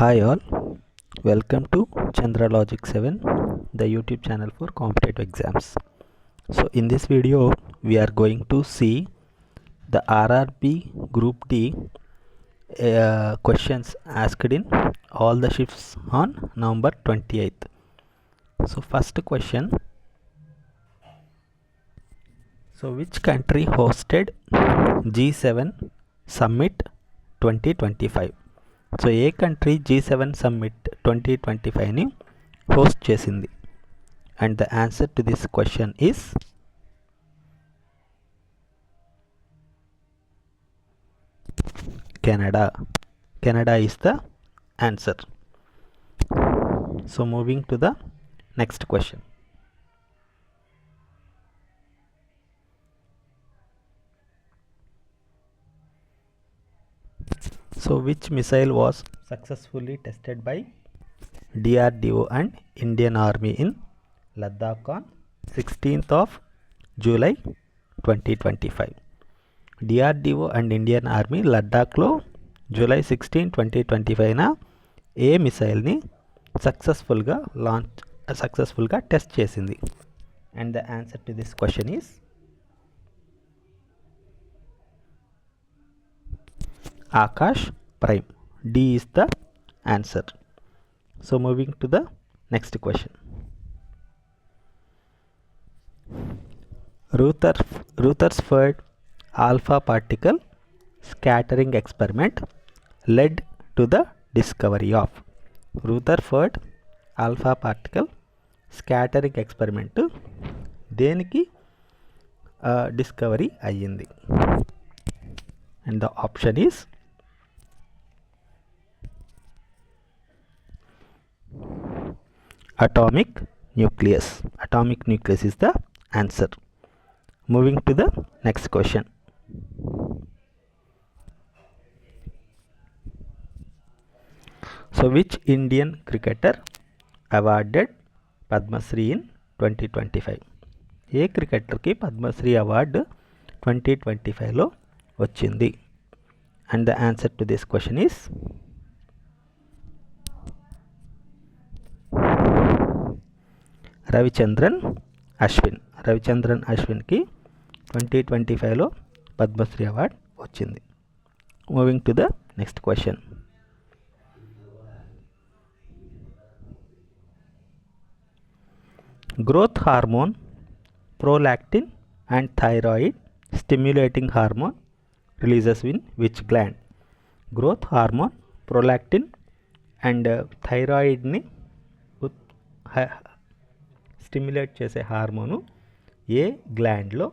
Hi all, welcome to Chandra Logic 7, the YouTube channel for competitive exams. So in this video we are going to see the RRB Group D questions asked in all the shifts on November 28th. So first question, so which country hosted G7 Summit 2025? So A country G7 summit 2025ని host చేసింది? And the answer to this question is Canada. Canada is the answer. So moving to the next question. So which missile was successfully tested by DRDO and Indian Army in Ladakh on 16th of July 2025? DRDO and Indian Army లద్దాఖ్లో July 16, 2025న ఏ మిసైల్ని సక్సెస్ఫుల్గా test చేసింది? And the answer to this question is Akash Prime. D is the answer. So moving to the next question. Rutherford alpha particle scattering experiment led to the discovery of. Rutherford alpha particle scattering experiment దేనికి discovery అయ్యింది? And the option is atomic nucleus. Atomic nucleus is the answer. Moving to the next question. So which Indian cricketer awarded Padma Shri in 2025? ఏ క్రికెటర్కి Padma Shri award 2025లో వచ్చింది? And the answer to this question is Ravichandran Ashwin. Ravichandran అశ్విన్కి 2025లో Padma Shri award వచ్చింది. Moving to the next question. Growth hormone, prolactin and thyroid stimulating hormone releases in which gland? Growth hormone, prolactin and thyroid ni stimulate చేసే hormone ఏ గ్లాండ్లో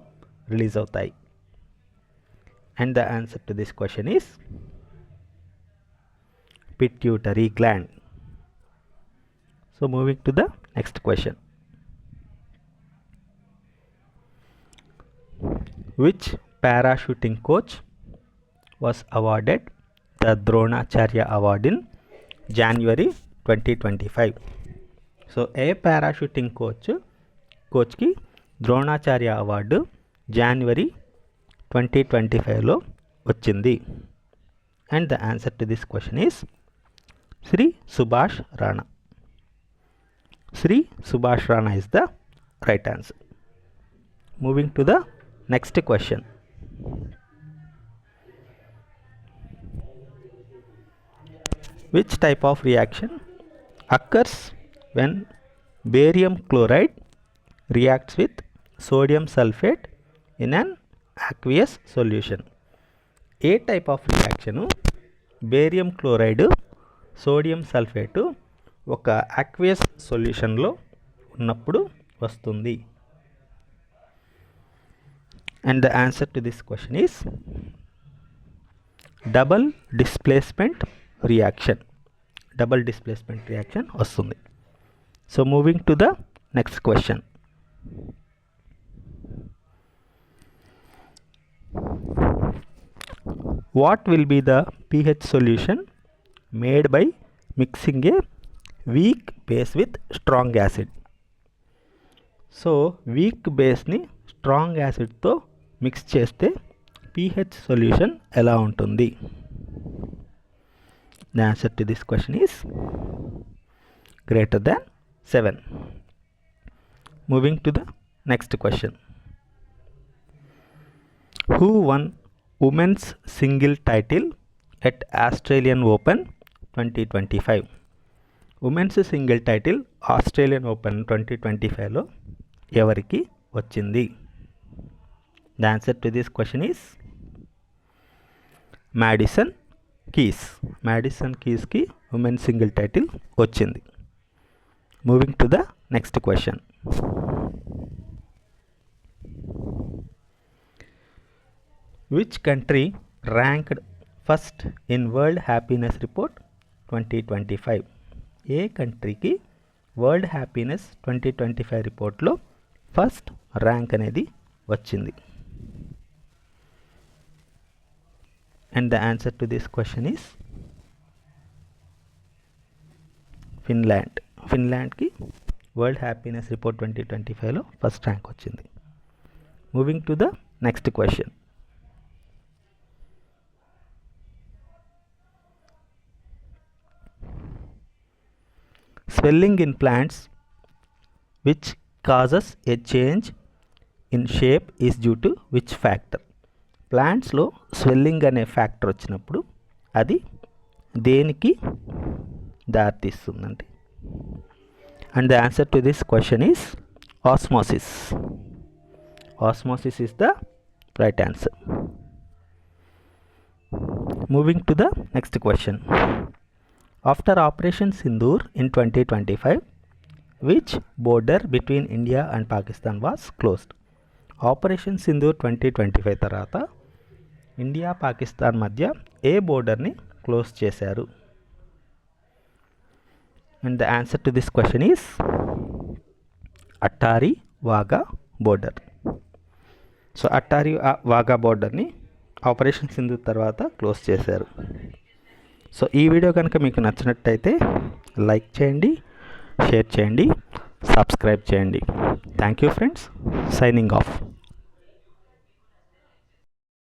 release అవుతాయి? And the answer to this question is pituitary gland. So moving to the next question. Which parachuting coach was awarded the Dronacharya Award in January 2025? So ఏ para shooting కోచ్కి Dronacharya award జనవరి 2025లో వచ్చింది? And the answer to this question is Shri Subhash Rana. Shri Subhash Rana is the right answer. Moving to the next question. Which type of reaction occurs when barium chloride reacts with sodium sulfate in an aqueous solution? A type of reaction barium chloride sodium sulphate ఒక aqueous సొల్యూషన్లో ఉన్నప్పుడు వస్తుంది? And the answer to this question is double displacement reaction. Double displacement reaction వస్తుంది. So moving to the next question. What will be the pH solution made by mixing a weak base with strong acid? So weak base ni strong acid తో mix చేస్తే pH solution ఎలా ఉంటుంది? The answer to this question is greater than 7. Moving to the next question. Who won women's single title at Australian Open 2025? Women's single title Australian Open 2025లో ఎవరికి వచ్చింది? The answer to this question is Madison Keys. Madison కీస్కి women's single title వచ్చింది. Moving to the next question. Which country ranked first in world happiness report 2025? ఏ కంట్రీకి world happiness 2025 రిపోర్ట్లో first rank అనేది వచ్చింది? And the answer to this question is Finland. ఫిన్లాండ్కి world happiness report 2025లో first rank వచ్చింది. Moving to the next question. Swelling in plants which causes a change in shape is due to which factor? ప్లాంట్స్లో swelling అనే factor వచ్చినప్పుడు అది దేనికి దారితీస్తుందండి? And the answer to this question is osmosis. Osmosis is the right answer. Moving to the next question. After Operation Sindoor in 2025, which border between India and Pakistan was closed? Operation Sindoor 2025 తర్వాత India Pakistan మధ్య ఏ బోర్డర్ని close చేశారు? And the answer to this question is Attari Wagah border. So Attari Wagah బోర్డర్ని operation Sindoor తర్వాత close చేశారు. So ఈ video కనుక మీకు నచ్చినట్టయితే లైక్ చేయండి, షేర్ చేయండి, సబ్స్క్రైబ్ చేయండి. Thank you friends. Signing off.